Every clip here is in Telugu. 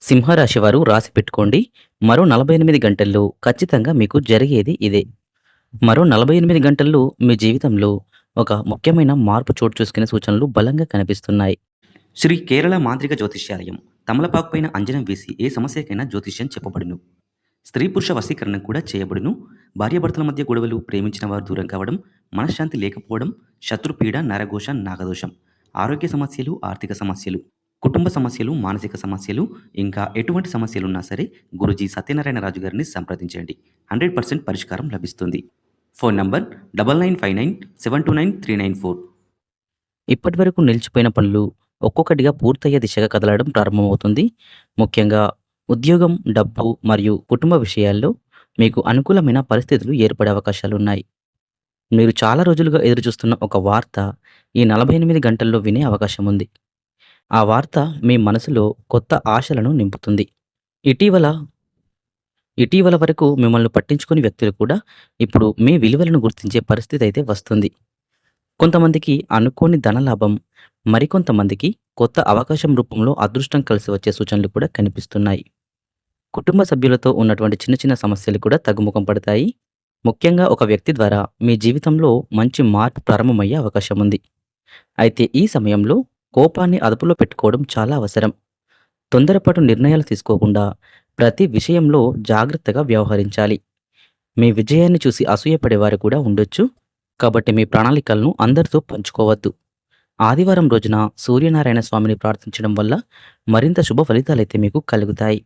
సింహరాశి వారు రాసి పెట్టుకోండి. మరో 48 గంటల్లో ఖచ్చితంగా మీకు జరిగేది ఇదే. మరో 48 గంటల్లో మీ జీవితంలో ఒక ముఖ్యమైన మార్పు చోటు చేసుకునే సూచనలు బలంగా కనిపిస్తున్నాయి. శ్రీ కేరళ మాంత్రిక జ్యోతిష్యాలయం తమలపాకు పైన అంజనం వేసి ఏ సమస్యకైనా జ్యోతిష్యం చెప్పబడును. స్త్రీ పురుష వశీకరణ కూడా చేయబడును. భార్యాభర్తల మధ్య గొడవలు, ప్రేమించిన వారు దూరం కావడం, మనశ్శాంతి లేకపోవడం, శత్రుపీడ, నరఘోష, నాగదోషం, ఆరోగ్య సమస్యలు, ఆర్థిక సమస్యలు, కుటుంబ సమస్యలు, మానసిక సమస్యలు, ఇంకా ఎటువంటి సమస్యలున్నా సరే గురూజీ సత్యనారాయణ రాజు గారిని సంప్రదించండి. 100% పరిష్కారం లభిస్తుంది. Phone number 9959729394. ఇప్పటివరకు నిలిచిపోయిన పనులు ఒక్కొక్కటిగా పూర్తయ్యే దిశగా కదలడం ప్రారంభమవుతుంది. ముఖ్యంగా ఉద్యోగం, డబ్బు మరియు కుటుంబ విషయాల్లో మీకు అనుకూలమైన పరిస్థితులు ఏర్పడే అవకాశాలున్నాయి. మీరు చాలా రోజులుగా ఎదురుచూస్తున్న ఒక వార్త ఈ 48 గంటల్లో వినే అవకాశం ఉంది. ఆ వార్త మీ మనసులో కొత్త ఆశలను నింపుతుంది. ఇటీవల ఇటీవల వరకు మిమ్మల్ని పట్టించుకుని వ్యక్తులు కూడా ఇప్పుడు మీ విలువలను గుర్తించే పరిస్థితి అయితే వస్తుంది. కొంతమందికి అనుకోని ధనలాభం, మరికొంతమందికి కొత్త అవకాశం రూపంలో అదృష్టం కలిసి వచ్చే సూచనలు కూడా కనిపిస్తున్నాయి. కుటుంబ సభ్యులతో ఉన్నటువంటి చిన్న చిన్న సమస్యలు కూడా తగ్గుముఖం పడతాయి. ముఖ్యంగా ఒక వ్యక్తి ద్వారా మీ జీవితంలో మంచి మార్పు ప్రారంభమయ్యే అవకాశం ఉంది. అయితే ఈ సమయంలో కోపాన్ని అదుపులో పెట్టుకోవడం చాలా అవసరం. తొందరపాటు నిర్ణయాలు తీసుకోకుండా ప్రతి విషయంలో జాగ్రత్తగా వ్యవహరించాలి. మీ విజయాన్ని చూసి అసూయపడేవారు కూడా ఉండొచ్చు. కాబట్టి మీ ప్రణాళికలను అందరితో పంచుకోవద్దు. ఆదివారం రోజున సూర్యనారాయణ స్వామిని ప్రార్థించడం వల్ల మరింత శుభ ఫలితాలైతే మీకు కలుగుతాయి.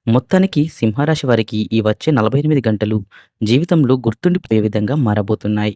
మొత్తానికి సింహరాశి వారికి ఈ వచ్చే 48 గంటలు జీవితంలో గుర్తుండిపోయే విధంగా మారబోతున్నాయి.